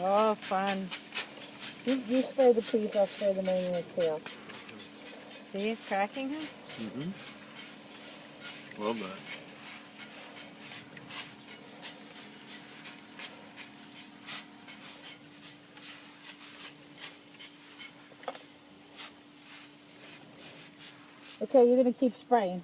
Oh, fun. You spray the piece, I'll spray the main tail. See, it's cracking him? Mm-hmm. Well done. Okay, you're going to keep spraying.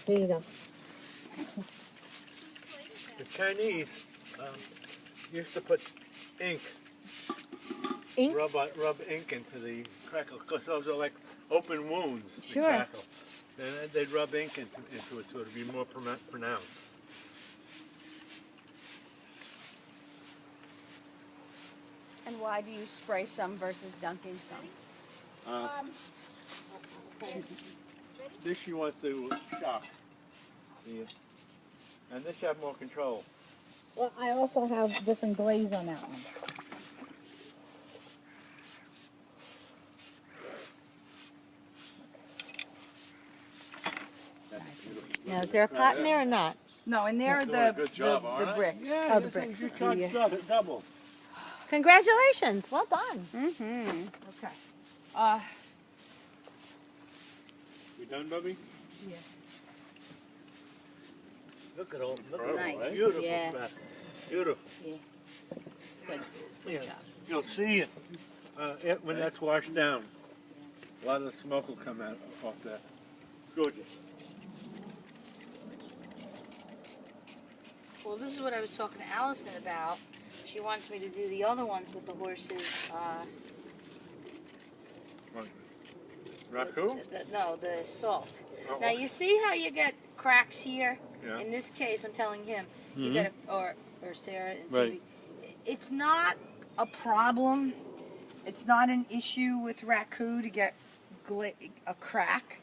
There you go. The Chinese used to put ink. Ink? Rub ink into the crackle, because those are like open wounds. Sure. The crackle. And they'd rub ink into it so it'd be more pronounced. And why do you spray some versus dunking some? This you want to shock. And this you have more control. Well, I also have different glaze on that one. Now, is there a pot in there or not? No, and there are Good job, the alright? bricks. Yeah, Oh, the bricks. You got double. Congratulations. Well done. Mm-hmm. Okay. We done, Bubby? Yeah. Look at all. Look Nice. at all. Beautiful. Yeah. Beth. Beautiful. Yeah. Good. Yeah. You'll see it when that's washed down. A lot of the smoke will come out off that. Gorgeous. Well, this is what I was talking to Allison about. She wants me to do the other ones with the horses. Raku? No, the salt. Oh, Now, you see how you get cracks here? Yeah. In this case, I'm telling him, you Mhm. get or Sarah and Right. Phoebe. It's not a problem. It's not an issue with Raku to get a crack.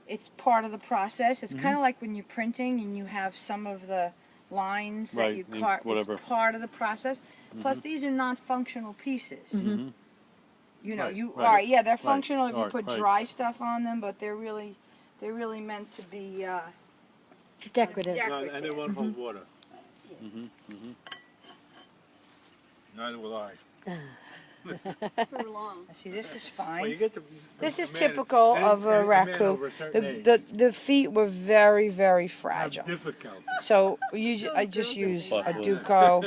It's part of the process. It's kind of like when you're printing and you have some of the lines that Right, you ink, carve. whatever. It's part of the process. Plus, these are non-functional pieces. Mm-hmm. You know, Right, you right. all right? Yeah, they're functional if you right, put right. dry stuff on them, but they're really meant to be Decorative. decorative. And they won't hold water. Mm-hmm. Mm-hmm. Neither will I. For long. See, this is Well, fine. you get This is man- typical man- of a man Raku. over a certain age. The feet were very, very How fragile. difficult. So I just use a Duco,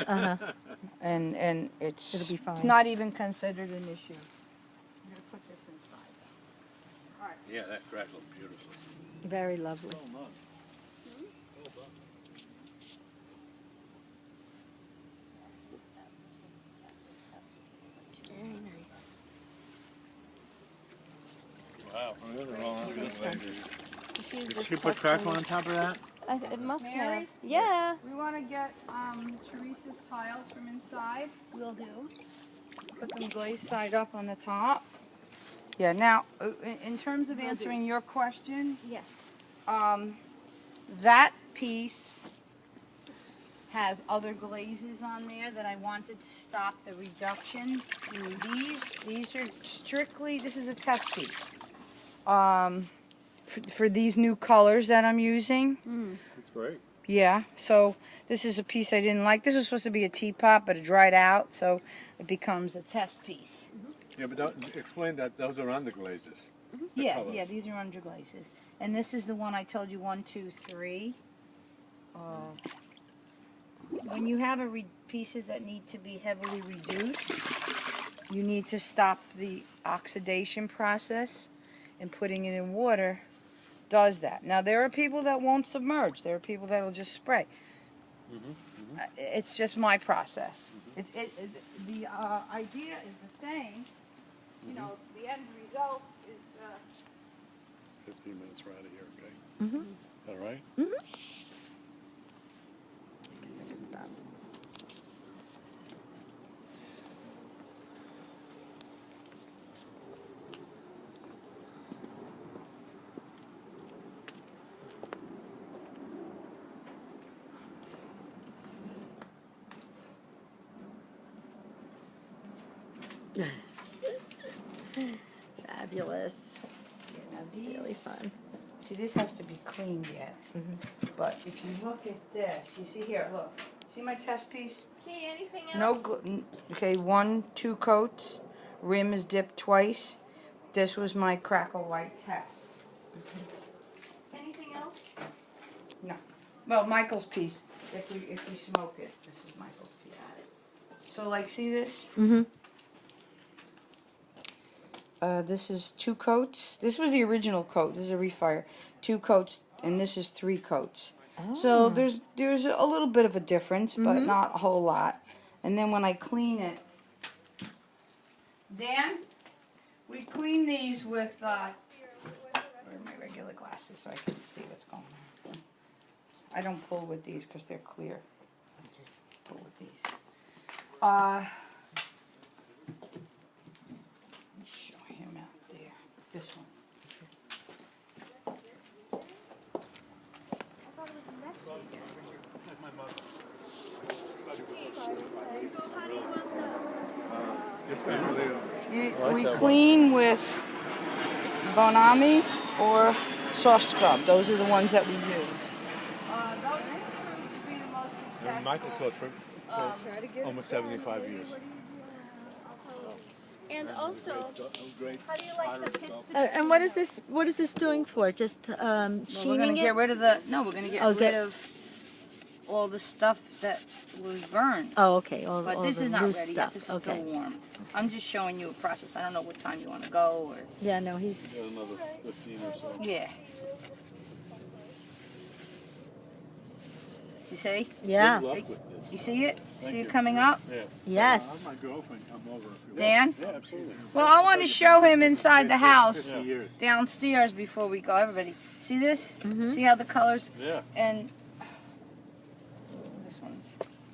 and it's It'll be fine. It's not even considered an issue. I'm gonna put this inside. All right. Yeah, that crackled beautifully. Very lovely. Well done. Well done. Very nice. Wow. She's Did she put crackle on top of that? It must Mary? have. Yeah. We want to get Teresa's tiles from inside. Will do. Put them glazed side up on the top. Yeah. Now, in terms of answering your question, Yes. that piece has other glazes on there that I wanted to stop the reduction. These are strictly, this is a test piece. For these new colors that I'm using. That's great. Yeah, so this is a piece I didn't like. This was supposed to be a teapot, but it dried out, so it becomes a test piece. Yeah, but don't explain that those are underglazes. The Yeah, colors. yeah, these are underglazes. And this is the one I told you, 1, 2, 3. When you have pieces that need to be heavily reduced, you need to stop the oxidation process, and putting it in water does that. Now, there are people that won't submerge. There are people that will just spray. It's just my process. The idea is the same. You know, the end result is... 15 minutes, we're out of here, okay? Mm-hmm. Is that right? Fabulous. Now Really fun. See, this has to be cleaned yet. But if you look at this, you see here, look. See my test piece? Okay, anything No, else? okay, 1, 2 coats. Rim is dipped twice. This was my crackle white test. Anything else? No. Well, Michael's piece. If we smoke it, this is Michael's piece. So like, see this? Mm-hmm. This is 2 coats. This was the original coat. This is a refire. 2 coats, and this is 3 coats. So there's a little bit of a difference, but not a whole lot. And then when I clean it, Dan, we clean these with where are my regular glasses so I can see what's going on. I don't pull with these because they're clear. Pull with these. Let me show him out there. This one. We clean with Bonami or soft scrub. Those are the ones that we use. Those prove to be the most successful. Michael taught for almost 75 years. And also, how do you like the pits to be? And what is this? What is this doing for? Just We're gonna sheening get it? rid of the. No, we're gonna get rid get- of all the stuff that was burned. Oh, okay. All But all this the is not loose ready yet. stuff. This is Okay. still warm. I'm just showing you a process. I don't know what time you want to go or. Yeah. No, he's. Another 15 or so. Yeah. You see? Yeah. Good luck with this. You see it? Thank See you. it coming up? Yeah. Yes. My girlfriend come over if you Dan? Yeah, absolutely. Well, I want to show him inside the house 50 years. downstairs before we go. Everybody, see this? Mm-hmm. See how the colors Yeah. and this one's.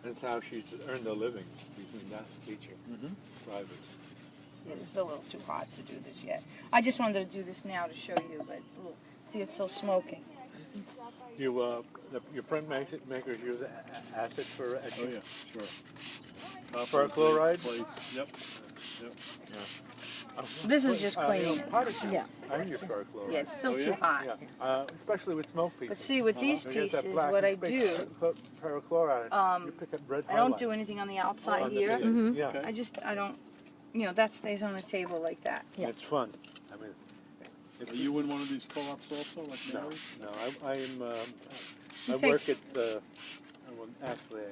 That's how she's earned a living between that teaching. Private. It's a little too hot to do this yet. I just wanted to do this now to show you, but it's a little. See, it's still smoking. Do you, your print makers use acid for etching? Oh yeah, sure. For a chloride? Plates. Yep. This is just cleaning. Yeah. I use perchloride. Yeah, it's still Oh, too yeah? hot. Yeah. Especially with smoke pieces. But see, with these When you get that pieces, black what I and big do, perchloride, you pick up red I don't highlights do anything on the on outside the here. pieces. Mhm. Yeah. Okay. I don't, that stays on the table like that. Yeah. It's fun. I mean, Are you in one of these co-ops also, like no, Mary? no. I He work takes- at. Actually,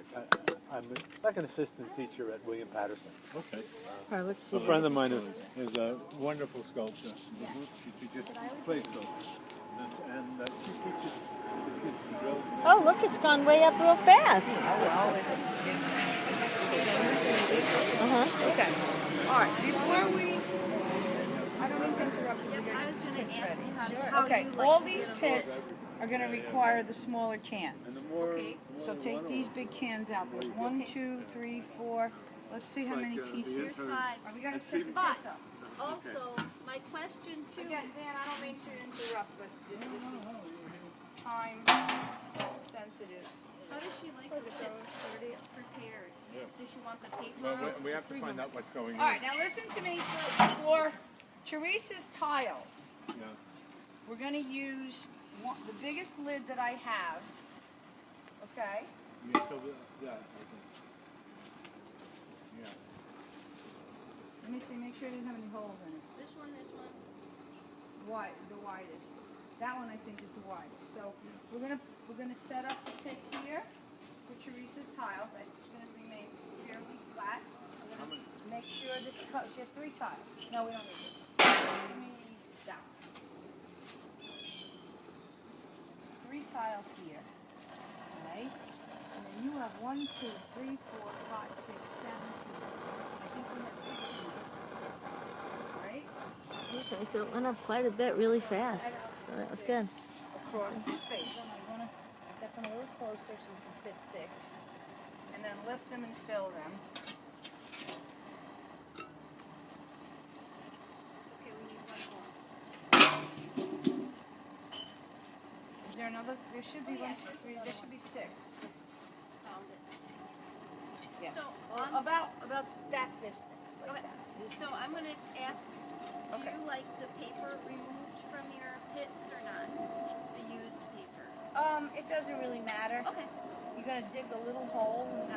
I'm like an assistant teacher at William Patterson. Okay. All right. Let's see. A friend of mine is a wonderful sculptor. She teaches clay sculpture, and she teaches the kids to build. Oh, look! It's gone way up real fast. Well, okay. All right. Before we, I don't mean to interrupt you. I was going to ask you how Okay. you like All to these do it. pits are going to require the smaller cans. And the more, Okay. So take these big cans out. There's 1, 2, 3, 4. Let's see how many pieces. Here's 5. Are we going to set the But pits up? also, my question too. Again, Dan, I don't mean to interrupt, but this is time sensitive. How does she like the pits prepared? Does she want the paper? well, we have to find out what's going All right, now listen to me. For Teresa's tiles, we're going to use the biggest lid that I have. Okay? Let me see, make sure it doesn't have any holes in it. This one, this one. Wide, the widest. That one I think is the widest. So we're gonna set up the pits here for Teresa's tiles. That's gonna remain fairly flat. We're gonna make sure this she has 3 tiles. No, we don't need this. We need that one. 3 tiles here. Okay? And then you have 1, 2, 3, 4, 5, 6, 7 pieces. I think we have 6 units. Right? Okay, so it went up quite a bit really fast. So that was good. Across the space. I want to get them a little closer so we can fit 6. And then lift them and fill them. Okay, we need one more. Is there another? There should be 1, 2, 3. There should be 6. Found it. Yeah. So, About that distance. Like Okay. that. So I'm going to ask, do Okay. you like the paper removed from your pits or not? The used paper. It doesn't really matter. Okay. You're gonna gonna dig a little hole